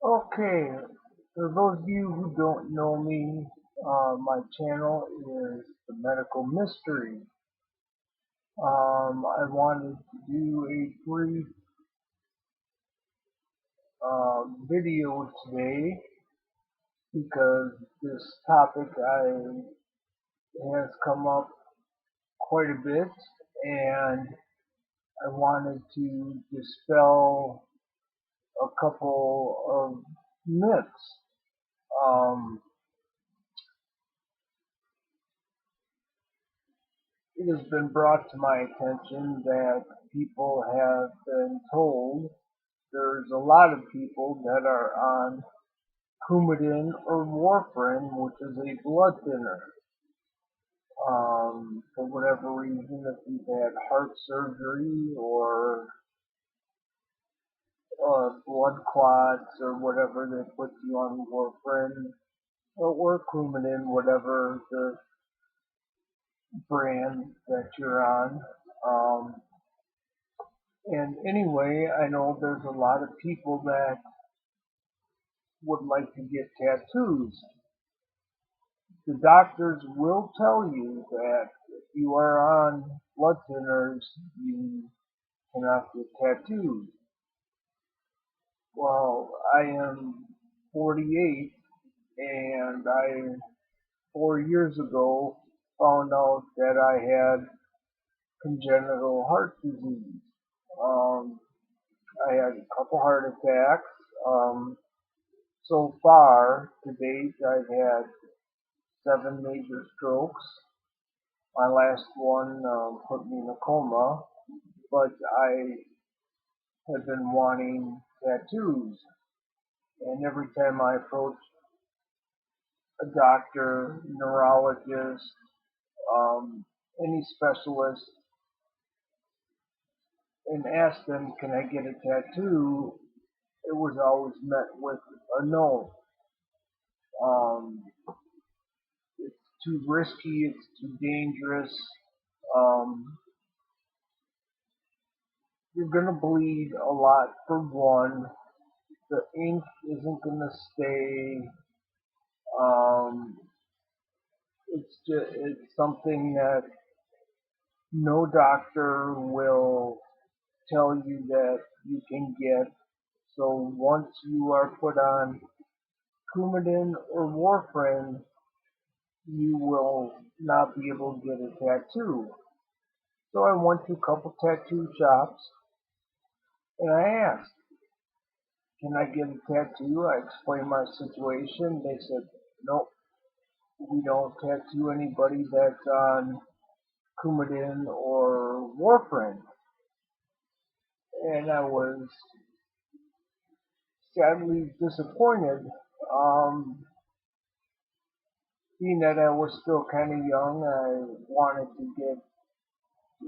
Okay, for those of you who don't know me, my channel is the Medical Mystery. I wanted to do a brief video today because this topic has come up quite a bit, and I wanted to dispel a couple of myths. Um, It has been brought to my attention that people have been told there's a lot of people that are on Coumadin or warfarin, which is a blood thinner. For whatever reason, if you've had heart surgery or blood clots or whatever, they put you on warfarin or Coumadin, whatever the brand that you're on. Um, and anyway, I know there's a lot of people that would like to get tattoos. The doctors will tell you that if you are on blood thinners, you cannot get tattoos. Well, I am 48, and I 4 years ago found out that I had congenital heart disease. Um, I had a couple heart attacks. So far to date, I've had 7 major strokes. My last one put me in a coma, but I have been wanting tattoos. And every time I approach a doctor, neurologist, any specialist, and ask them, can I get a tattoo? It was always met with a no. Um, it's too risky, it's too dangerous. Um, you're going to bleed a lot for one. The ink isn't going to stay. Um, it's something that no doctor will tell you that you can get. So once you are put on Coumadin or warfarin, you will not be able to get a tattoo. So I went to a couple tattoo shops and I asked, can I get a tattoo? I explained my situation. They said, nope, we don't tattoo anybody that's on Coumadin or warfarin. And I was sadly disappointed. Um, Being that I was still kind of young, I wanted to get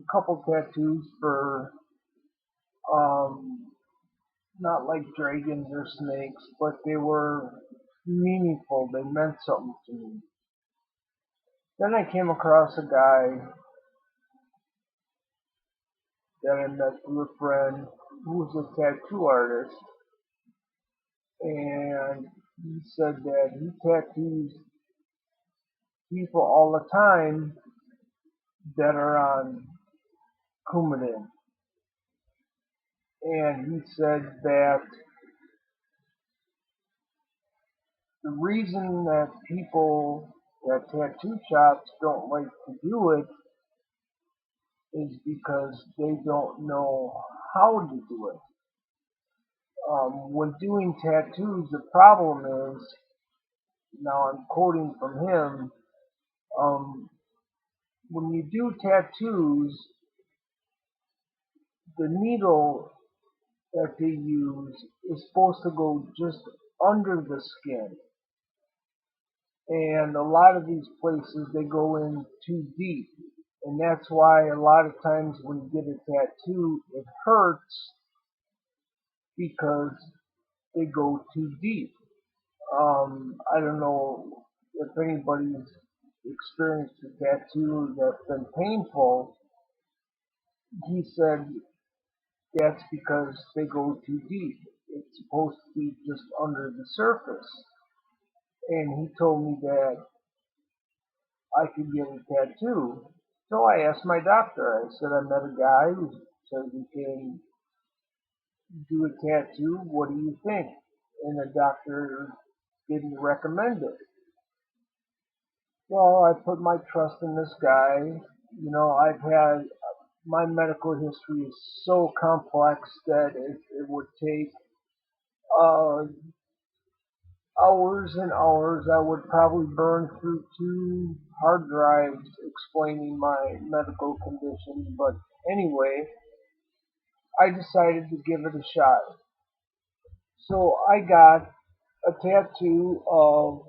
a couple tattoos for um, not like dragons or snakes, but they were meaningful. They meant something to me. Then I came across a guy that I met through a friend who was a tattoo artist, and he said that he tattoos people all the time that are on Coumadin. And he said that the reason that people at tattoo shops don't like to do it is because they don't know how to do it. When doing tattoos, the problem is, now I'm quoting from him, um, when you do tattoos, the needle that they use is supposed to go just under the skin. And a lot of these places, they go in too deep. And that's why a lot of times when you get a tattoo, it hurts because they go too deep. I don't know if anybody's experienced a tattoo that's been painful. He said that's because they go too deep. it's supposed to be just under the surface. And he told me that I could get a tattoo. So I asked my doctor. I said, I met a guy who says he can do a tattoo. What do you think? And the doctor didn't recommend it. Well, I put my trust in this guy. You know, I've had my medical history is so complex that it would take uh, hours and hours. I would probably burn through 2 hard drives explaining my medical condition. But anyway, I decided to give it a shot. So I got a tattoo of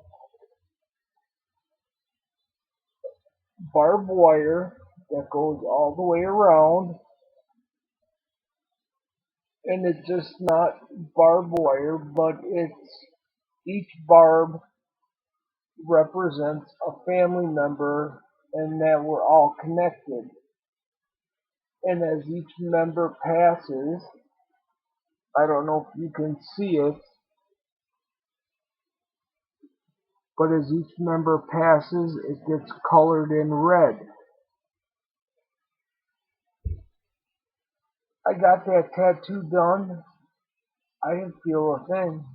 barbed wire that goes all the way around, and it's just not barbed wire, but it's each barb represents a family member and that we're all connected. And as each member passes, I don't know if you can see it, but as each member passes, it gets colored in red. I got that tattoo done. I didn't feel a thing.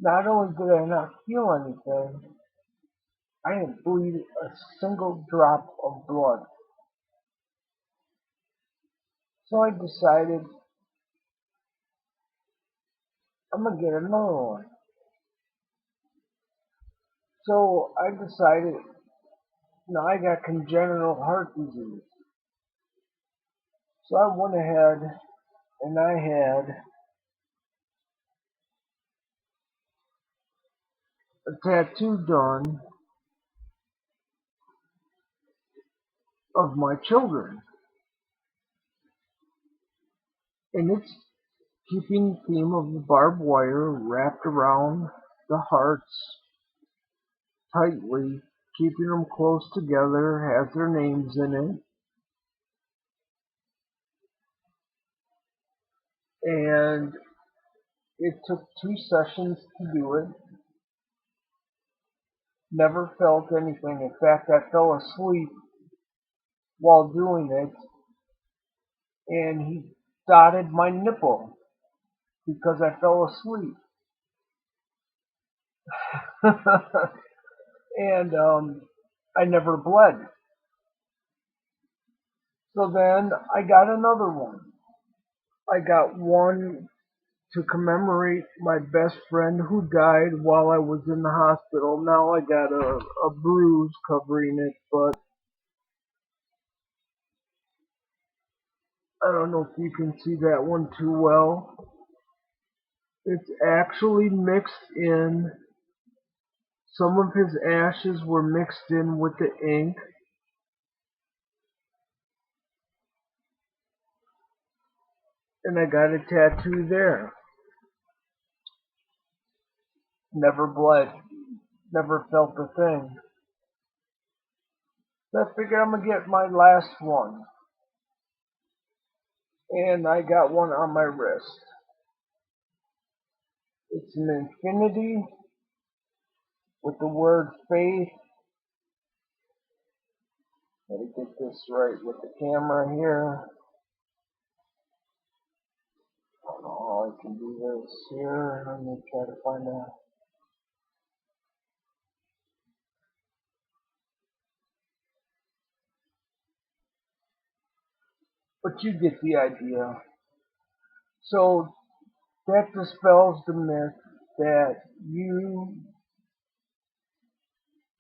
Not only did I not feel anything, I didn't bleed a single drop of blood. So I decided I'm gonna get another one. So I decided now I got congenital heart disease. So I went ahead and I had a tattoo done of my children. And it's keeping the theme of the barbed wire wrapped around the hearts tightly, keeping them close together, has their names in it. And it took 2 sessions to do it. Never felt anything. In fact, I fell asleep while doing it, and he dotted my nipple because I fell asleep. And I never bled. So then I got another one. I got one to commemorate my best friend who died while I was in the hospital. Now I got a bruise covering it, but I don't know if you can see that one too well. It's actually mixed in. Some of his ashes were mixed in with the ink. And I got a tattoo there. Never bled. Never felt a thing. So I figured I'm going to get my last one. And I got one on my wrist. It's an infinity with the word faith. Let me get this right with the camera here. I don't know how I can do this here. Let me try to find out. But you get the idea. So that dispels the myth that you,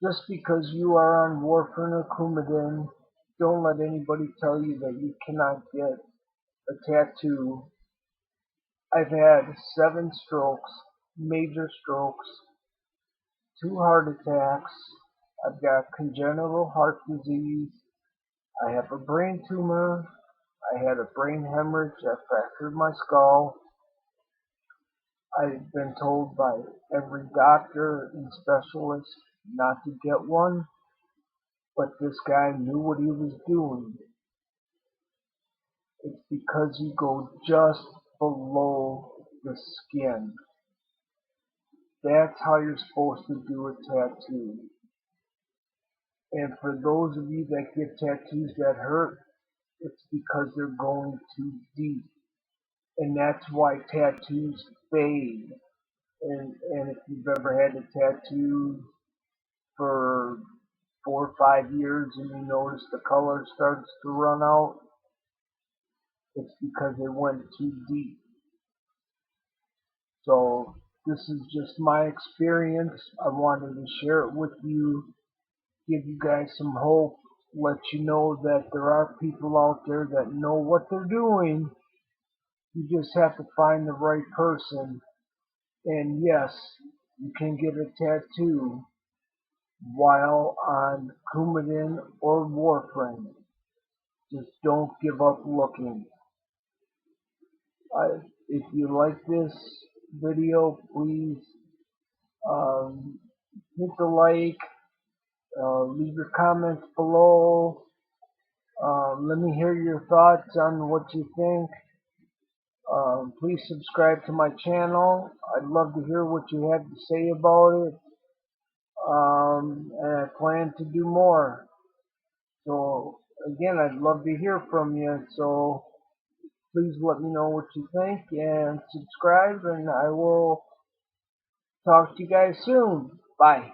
just because you are on warfarin or Coumadin, don't let anybody tell you that you cannot get a tattoo. I've had 7 strokes, major strokes, 2 heart attacks. I've got congenital heart disease. I have a brain tumor. I had a brain hemorrhage that fractured my skull. I've been told by every doctor and specialist not to get one, but this guy knew what he was doing. It's because you go just below the skin. That's how you're supposed to do a tattoo. And for those of you that get tattoos that hurt, it's because they're going too deep. And that's why tattoos fade. And if you've ever had a tattoo for 4 or 5 years and you notice the color starts to run out, it's because they went too deep. So this is just my experience. I wanted to share it with you, give you guys some hope, let you know that there are people out there that know what they're doing. You just have to find the right person. And yes, you can get a tattoo while on Coumadin or warfarin. Just don't give up looking. If you like this video, please hit the like, leave your comments below. Let me hear your thoughts on what you think. Please subscribe to my channel. I'd love to hear what you have to say about it. And I plan to do more. So again, I'd love to hear from you. So please let me know what you think and subscribe, and I will talk to you guys soon. Bye.